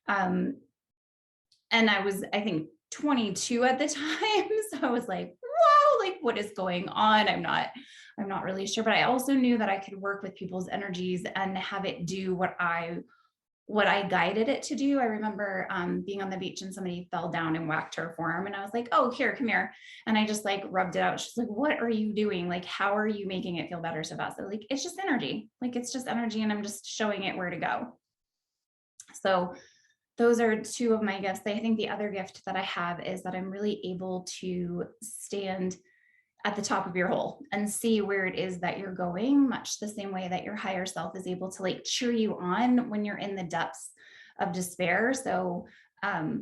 And I was, I think, 22 at the time. So I was like, whoa, like what is going on? I'm not really sure. But I also knew that I could work with people's energies and have it do what I guided it to do. I remember being on the beach and somebody fell down and whacked her forearm. And I was like, oh, here, come here. And I just like rubbed it out. She's like, what are you doing? Like, how are you making it feel better so fast? So like, it's just energy. Like, it's just energy. And I'm just showing it where to go. So those are 2 of my gifts. I think the other gift that I have is that I'm really able to stand at the top of your hole and see where it is that you're going, much the same way that your higher self is able to like cheer you on when you're in the depths of despair. So I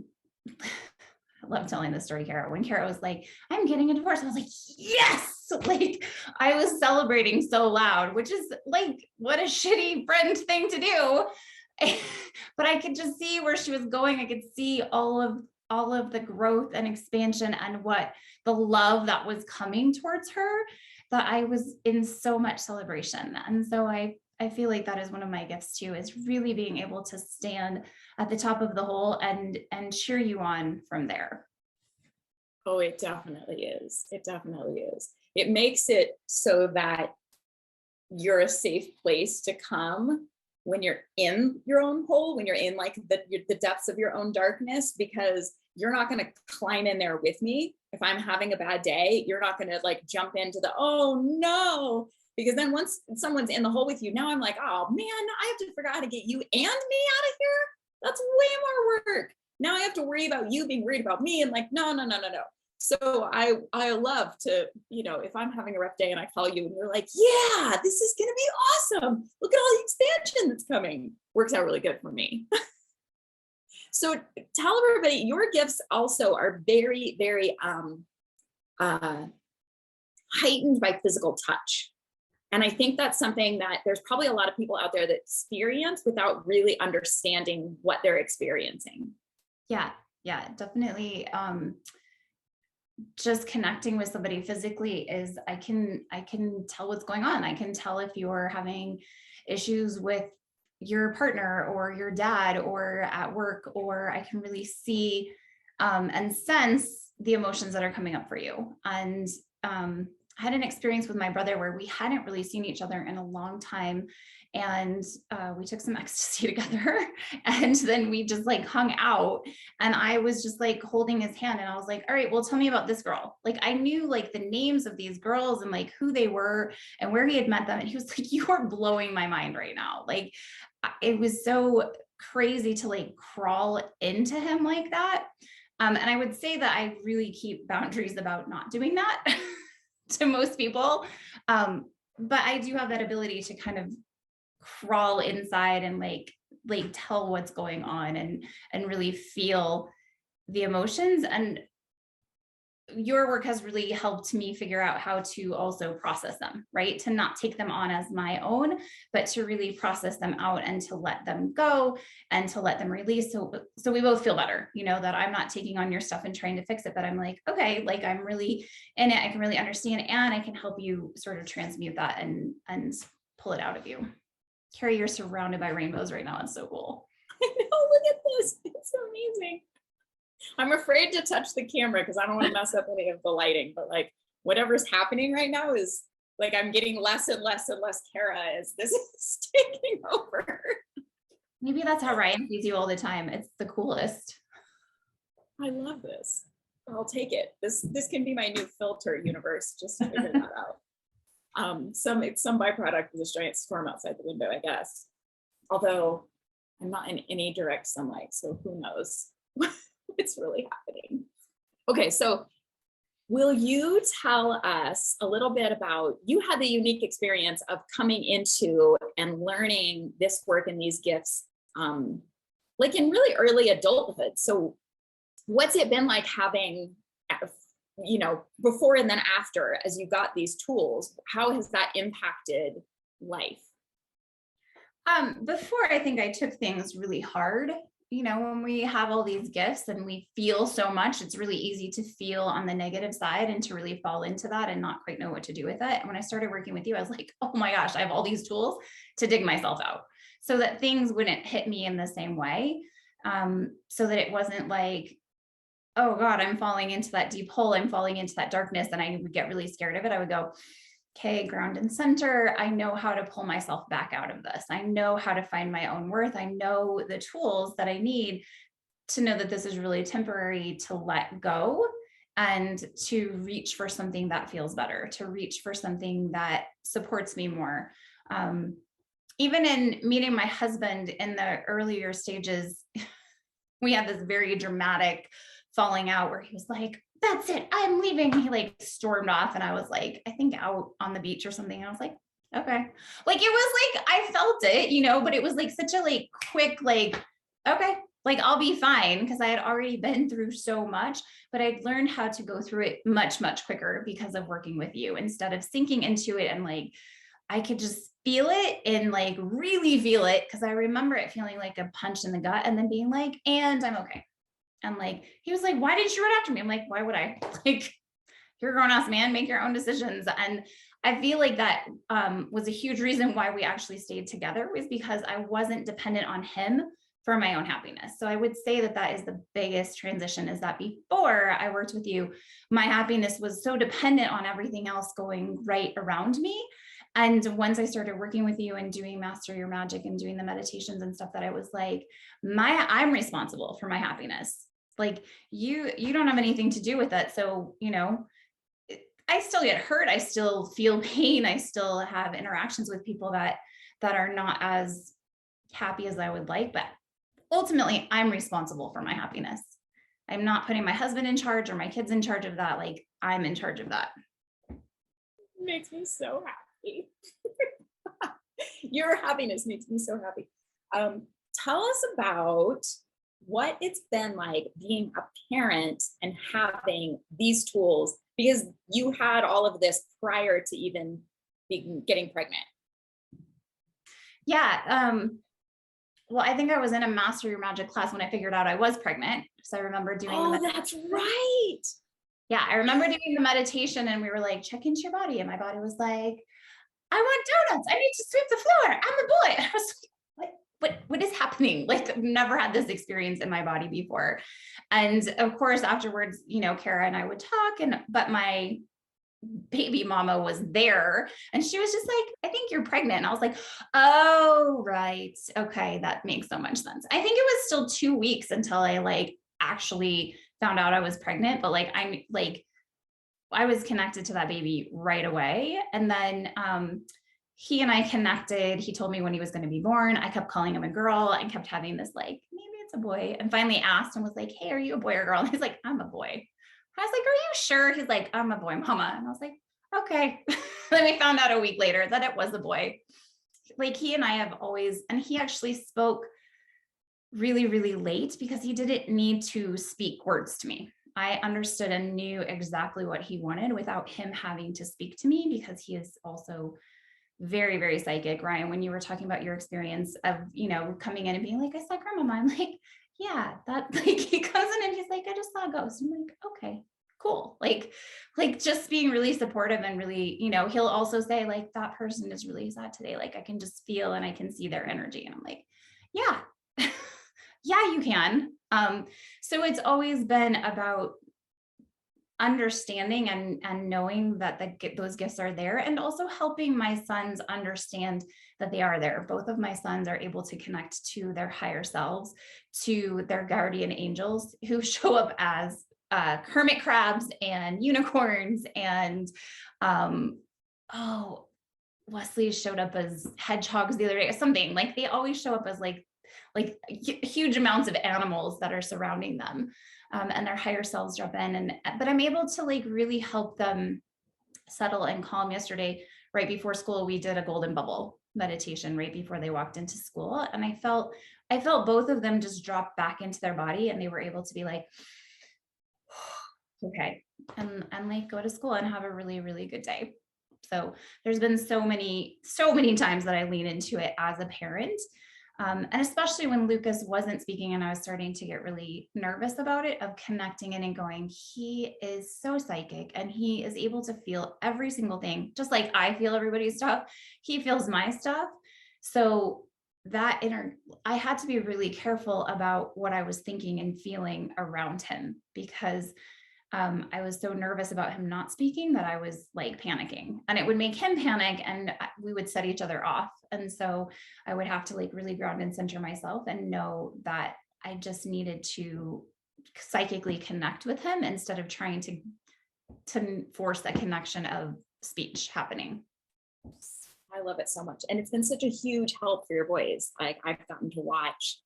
love telling this story, Cara. When Cara was like, I'm getting a divorce, I was like, yes! Like, I was celebrating so loud, which is like, what a shitty friend thing to do. But I could just see where she was going. I could see all of the growth and expansion and what the love that was coming towards her, that I was in so much celebration. And so I feel like that is one of my gifts too, is really being able to stand at the top of the hole and cheer you on from there. Oh, it definitely is. It definitely is. It makes it so that you're a safe place to come when you're in your own hole, when you're in like the depths of your own darkness, because you're not going to climb in there with me. If I'm having a bad day, you're not going to like jump into the, oh no, because then once someone's in the hole with you, now I'm like, oh man, I have to figure out how to get you and me out of here. That's way more work. Now I have to worry about you being worried about me, and like, no. So I love to, if I'm having a rough day and I call you and you're like, yeah, this is going to be awesome. Look at all the expansion that's coming. Works out really good for me. So tell everybody, your gifts also are very, very heightened by physical touch. And I think that's something that there's probably a lot of people out there that experience without really understanding what they're experiencing. Yeah, definitely. Just connecting with somebody physically is, I can tell what's going on. I can tell if you're having issues with your partner or your dad or at work, or I can really see and sense the emotions that are coming up for you. And I had an experience with my brother where we hadn't really seen each other in a long time. And we took some ecstasy together, and then we just like hung out, and I was just like holding his hand, and I was like, all right, well, tell me about this girl. Like, I knew like the names of these girls and like who they were and where he had met them. And he was like, you are blowing my mind right now. Like, it was so crazy to like crawl into him like that. And I would say that I really keep boundaries about not doing that to most people. But I do have that ability to kind of crawl inside and like tell what's going on and really feel the emotions. And your work has really helped me figure out how to also process them, right? To not take them on as my own, but to really process them out and to let them go and to let them release. So we both feel better, that I'm not taking on your stuff and trying to fix it, but I'm like, okay, like I'm really in it. I can really understand, and I can help you sort of transmute that and pull it out of you. Cara, you're surrounded by rainbows right now. It's so cool. I know, look at this. It's amazing. I'm afraid to touch the camera because I don't want to mess up any of the lighting, but like whatever's happening right now is like I'm getting less and less and less Cara as this is taking over. Maybe that's how Ryan sees you all the time. It's the coolest. I love this. I'll take it. This can be my new filter universe. Just to figure that out. Some byproduct of this giant storm outside the window, I guess. Although I'm not in any direct sunlight, so who knows what's really happening. Okay, so will you tell us a little bit about, you had the unique experience of coming into and learning this work and these gifts like in really early adulthood. So what's it been like having, before and then after, as you got these tools? How has that impacted life? Before, I think I took things really hard. When we have all these gifts and we feel so much, it's really easy to feel on the negative side and to really fall into that and not quite know what to do with it. And when I started working with you, I was like, oh my gosh, I have all these tools to dig myself out so that things wouldn't hit me in the same way. So that it wasn't like, oh God, I'm falling into that deep hole. I'm falling into that darkness. And I would get really scared of it. I would go, okay, ground and center. I know how to pull myself back out of this. I know how to find my own worth. I know the tools that I need to know that this is really temporary, to let go and to reach for something that feels better, to reach for something that supports me more. Even in meeting my husband in the earlier stages, we had this very dramatic falling out where he was like, that's it, I'm leaving. He like stormed off, and I was like, I think out on the beach or something. And I was like, okay. Like, it was like, I felt it, but it was like such a like quick, like, okay, like I'll be fine. Because I had already been through so much, but I'd learned how to go through it much, much quicker because of working with you, instead of sinking into it. And like, I could just feel it and like really feel it. Cause I remember it feeling like a punch in the gut and then being like, and I'm okay. And like, he was like, why didn't you run after me? I'm like, why would I? Like, you're a grown ass man, make your own decisions. And I feel like that was a huge reason why we actually stayed together, was because I wasn't dependent on him for my own happiness. So I would say that that is the biggest transition, is that before I worked with you, my happiness was so dependent on everything else going right around me. And once I started working with you and doing Master Your Magic and doing the meditations and stuff, that I was like, I'm responsible for my happiness. Like, you don't have anything to do with it. So, I I still get hurt. I still feel pain. I still have interactions with people that are not as happy as I would like, but ultimately I'm responsible for my happiness. I'm not putting my husband in charge or my kids in charge of that. Like, I'm in charge of that. Makes me so happy. Your happiness makes me so happy. Tell us about what it's been like being a parent and having these tools, because you had all of this prior to even getting pregnant. Yeah. Well, I think I was in a Master Your Magic class when I figured out I was pregnant. So I remember doing that's right. Yeah, I remember doing the meditation and we were like, check into your body. And my body was like, I want donuts. I need to sweep the floor. I'm a boy. I was like, what is happening? Like, I've never had this experience in my body before. And of course, afterwards, you know, Cara and I would talk, but my baby mama was there and she was just like, I think you're pregnant. And I was like, oh, right. Okay. That makes so much sense. I think it was still 2 weeks until I like actually found out I was pregnant, but like, I was connected to that baby right away. And then, he and I connected. He told me when he was going to be born. I kept calling him a girl and kept having this, like, maybe it's a boy. And finally asked and was like, hey, are you a boy or girl? And he's like, I'm a boy. I was like, are you sure? He's like, I'm a boy, mama. And I was like, okay. Then we found out a week later that it was a boy. Like, he and I have always, and he actually spoke really, really late because he didn't need to speak words to me. I understood and knew exactly what he wanted without him having to speak to me, because he is also very, very psychic. Ryan, when you were talking about your experience of, you know, coming in and being like, I saw grandma, I'm like, yeah, that, like, he comes in and he's like, I just saw a ghost. I'm like, okay, cool. Like just being really supportive and really, you know, he'll also say like, that person is really sad today. Like, I can just feel and I can see their energy. And I'm like, yeah, yeah, you can. So it's always been about understanding and knowing that those gifts are there, and also helping my sons understand that they are there. Both of my sons are able to connect to their higher selves, to their guardian angels, who show up as hermit crabs and unicorns, and Wesley showed up as hedgehogs the other day or something. Like, they always show up as like huge amounts of animals that are surrounding them. And their higher selves drop in, but I'm able to like really help them settle and calm. Yesterday, right before school, we did a golden bubble meditation right before they walked into school. And I felt both of them just drop back into their body, and they were able to be like, okay, and like go to school and have a really, really good day. So there's been so many times that I lean into it as a parent. And especially when Lucas wasn't speaking and I was starting to get really nervous about it, of connecting in and going, he is so psychic and he is able to feel every single thing, just like I feel everybody's stuff. He feels my stuff. So I had to be really careful about what I was thinking and feeling around him, because I was so nervous about him not speaking that I was like panicking, and it would make him panic and we would set each other off. And so I would have to like really ground and center myself and know that I just needed to psychically connect with him instead of trying to force that connection of speech happening. I love it so much. And it's been such a huge help for your boys. Like, I've gotten to watch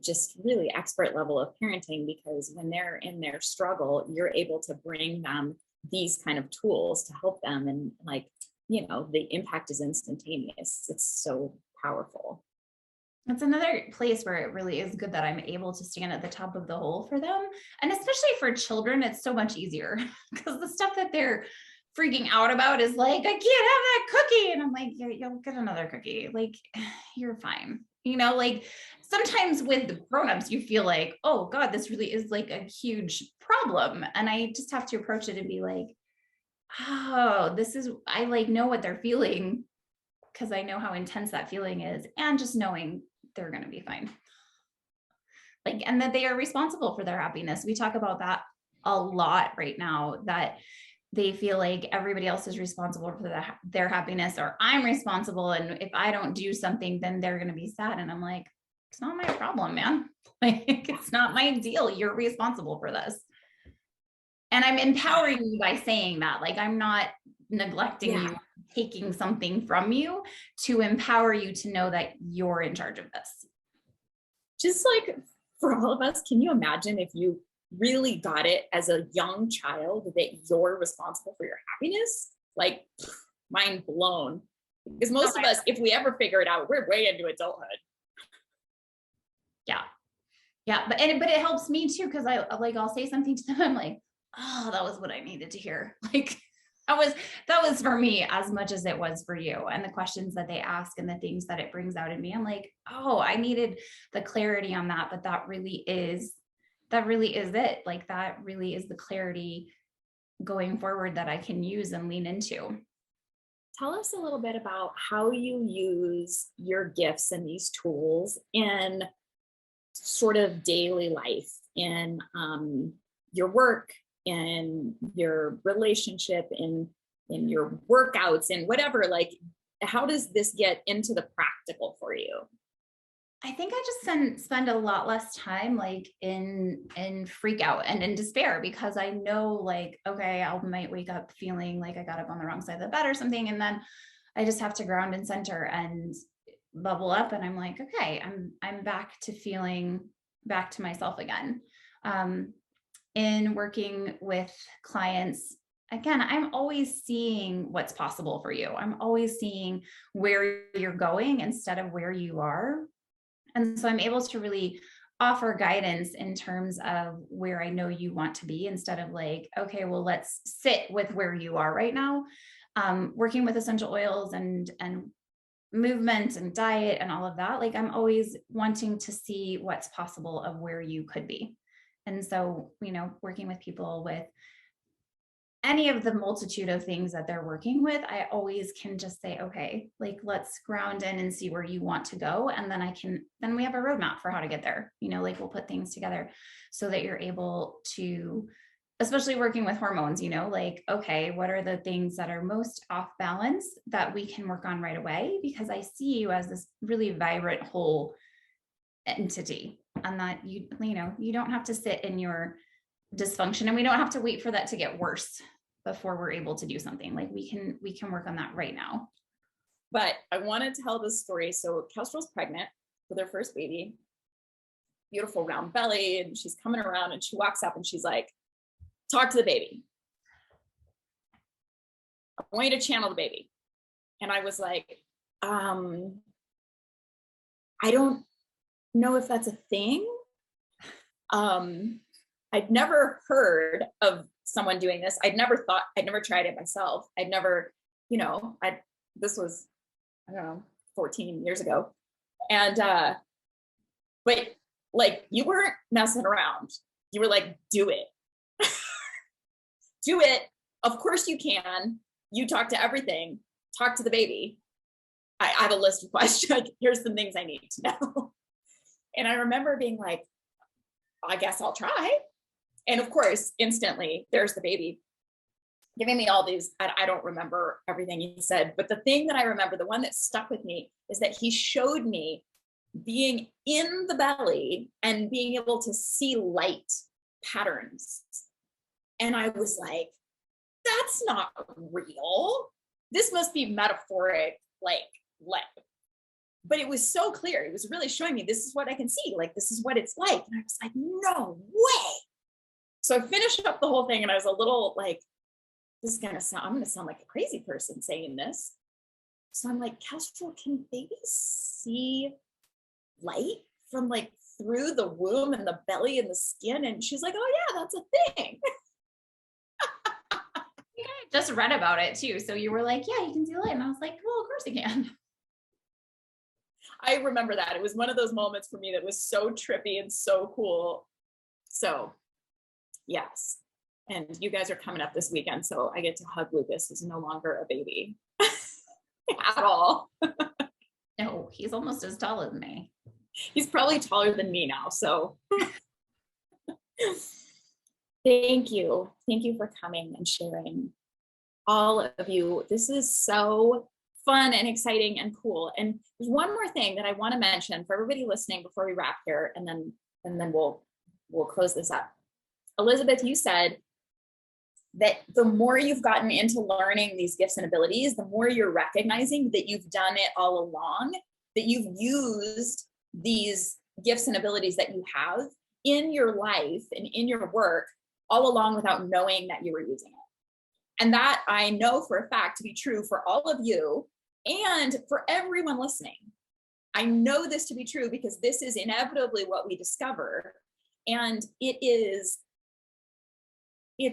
just really expert level of parenting, because when they're in their struggle, you're able to bring them these kind of tools to help them. And like, you know, the impact is instantaneous. It's so powerful. It's another place where it really is good that I'm able to stand at the top of the hole for them. And especially for children, it's so much easier, because the stuff that they're freaking out about is like, I can't have that cookie. And I'm like, yeah, you'll get another cookie. Like, you're fine. You know, like sometimes with the grownups, you feel like, oh God, this really is like a huge problem. And I just have to approach it and be like, oh, I like know what they're feeling, because I know how intense that feeling is. And just knowing they're going to be fine. Like, and that they are responsible for their happiness. We talk about that a lot right now, that they feel like everybody else is responsible for their happiness, or I'm responsible. And if I don't do something, then they're going to be sad. And I'm like, it's not my problem, man. Like, it's not my deal. You're responsible for this. And I'm empowering you by saying that, like, I'm not neglecting you, taking something from you to empower you to know that you're in charge of this. Just like for all of us, can you imagine if you really got it as a young child that you're responsible for your happiness? Like, mind blown. Because most of us, if we ever figure it out, we're way into adulthood. Yeah. Yeah. But it helps me too. Cause I'll say something to them. I'm like, oh, that was what I needed to hear. Like that was for me as much as it was for you. And the questions that they ask and the things that it brings out in me, I'm like, oh, I needed the clarity on that. But that really is it. Like, that really is the clarity going forward that I can use and lean into. Tell us a little bit about how you use your gifts and these tools in sort of daily life, in your work, in your relationship, in your workouts, and whatever. Like, how does this get into the practical for you? I think I just spend a lot less time like in freak out and in despair, because I know, like, okay, I might wake up feeling like I got up on the wrong side of the bed or something. And then I just have to ground and center and bubble up. And I'm like, okay, I'm back to feeling back to myself again. In working with clients, again, I'm always seeing what's possible for you. I'm always seeing where you're going instead of where you are. And so I'm able to really offer guidance in terms of where I know you want to be, instead of like, okay, well, let's sit with where you are right now. Working with essential oils and movement and diet and all of that, like, I'm always wanting to see what's possible of where you could be. And so, working with people with any of the multitude of things that they're working with, I always can just say, okay, like, let's ground in and see where you want to go. And then we have a roadmap for how to get there. Like, we'll put things together so that you're able to, especially working with hormones, like, okay, what are the things that are most off balance that we can work on right away? Because I see you as this really vibrant whole entity, and that you don't have to sit in your dysfunction, and we don't have to wait for that to get worse before we're able to do something. Like, we can work on that right now. But I want to tell this story. So Kestrel's pregnant with her first baby, beautiful round belly, and she's coming around and she walks up and she's like, talk to the baby. I want you to channel the baby. And I was like, I don't know if that's a thing. I'd never heard of someone doing this. I'd never tried it myself. I'd never, this was, I don't know, 14 years ago. And, but like, you weren't messing around. You were like, do it. Do it. Of course you can. You talk to everything. Talk to the baby. I have a list of questions. Like, here's some things I need to know. And I remember being like, I guess I'll try. And of course, instantly, there's the baby giving me all these. I don't remember everything he said, but the thing that I remember, the one that stuck with me, is that he showed me being in the belly and being able to see light patterns. And I was like, that's not real. This must be metaphoric, like. But it was so clear. It was really showing me, this is what I can see. Like, this is what it's like. And I was like, no way. So I finished up the whole thing, and I was a little like, I'm going to sound like a crazy person saying this. So I'm like, Kestrel, can babies see light from like through the womb and the belly and the skin? And she's like, oh yeah, that's a thing. Yeah, I just read about it too. So you were like, yeah, you can see light. And I was like, well, of course you can. I remember that. It was one of those moments for me that was so trippy and so cool. So yes. And you guys are coming up this weekend, so I get to hug Lucas, who's no longer a baby at all. No, he's almost as tall as me. He's probably taller than me now, so. Thank you. Thank you for coming and sharing, all of you. This is so fun and exciting and cool. And there's one more thing that I want to mention for everybody listening before we wrap here, and then we'll close this up. Elizabeth, you said that the more you've gotten into learning these gifts and abilities, the more you're recognizing that you've done it all along, that you've used these gifts and abilities that you have in your life and in your work all along without knowing that you were using it. And that I know for a fact to be true for all of you and for everyone listening. I know this to be true because this is inevitably what we discover. And it's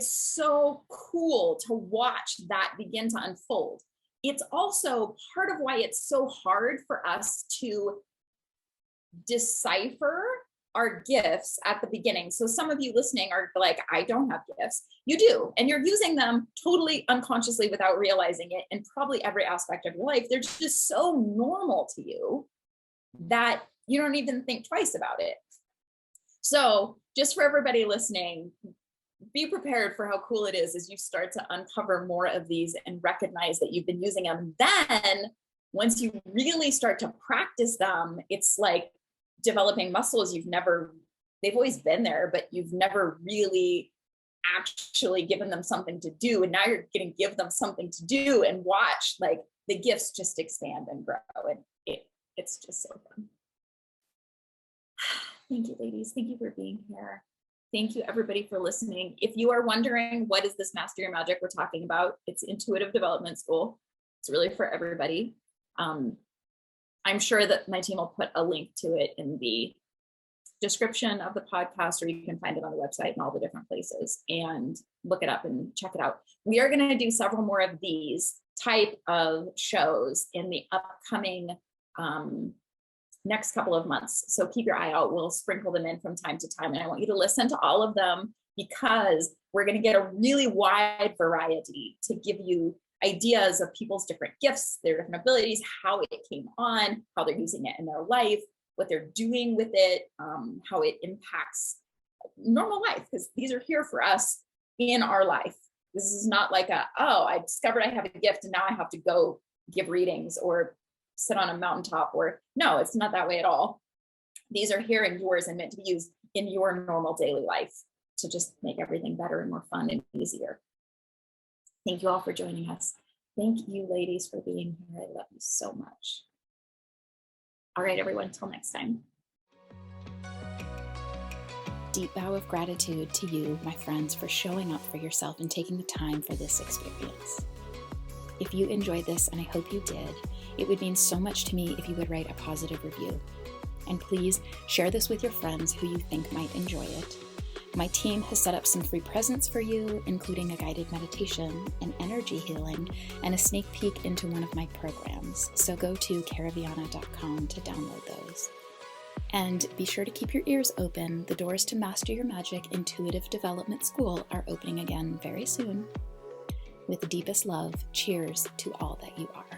so cool to watch that begin to unfold. It's also part of why it's so hard for us to decipher our gifts at the beginning. So some of you listening are like, I don't have gifts. You do, and you're using them totally unconsciously without realizing it in probably every aspect of your life. They're just so normal to you that you don't even think twice about it. So just for everybody listening, be prepared for how cool it is as you start to uncover more of these and recognize that you've been using them. Then once you really start to practice them, it's like developing muscles they've always been there, but you've never really actually given them something to do. And now you're going to give them something to do and watch like the gifts just expand and grow. And it's just so fun. Thank you, ladies. Thank you for being here. Thank you, everybody, for listening. If you are wondering, what is this Master Your Magic we're talking about? It's Intuitive Development School. It's really for everybody. I'm sure that my team will put a link to it in the description of the podcast, or you can find it on the website and all the different places and look it up and check it out. We are going to do several more of these type of shows in the upcoming next couple of months. So keep your eye out. We'll sprinkle them in from time to time. And I want you to listen to all of them because we're going to get a really wide variety to give you ideas of people's different gifts, their different abilities, how it came on, how they're using it in their life, what they're doing with it, how it impacts normal life, because these are here for us in our life. This is not like I discovered I have a gift and now I have to go give readings or sit on a mountaintop, or no, it's not that way at all. These are here and yours and meant to be used in your normal daily life to just make everything better and more fun and easier. Thank you all for joining us. Thank you, ladies, for being here. I love you so much. All right, everyone, until next time. Deep bow of gratitude to you, my friends, for showing up for yourself and taking the time for this experience. If you enjoyed this, and I hope you did, it would mean so much to me if you would write a positive review. And please share this with your friends who you think might enjoy it. My team has set up some free presents for you, including a guided meditation, an energy healing, and a sneak peek into one of my programs. So go to caraviana.com to download those. And be sure to keep your ears open. The doors to Master Your Magic Intuitive Development School are opening again very soon. With the deepest love, cheers to all that you are.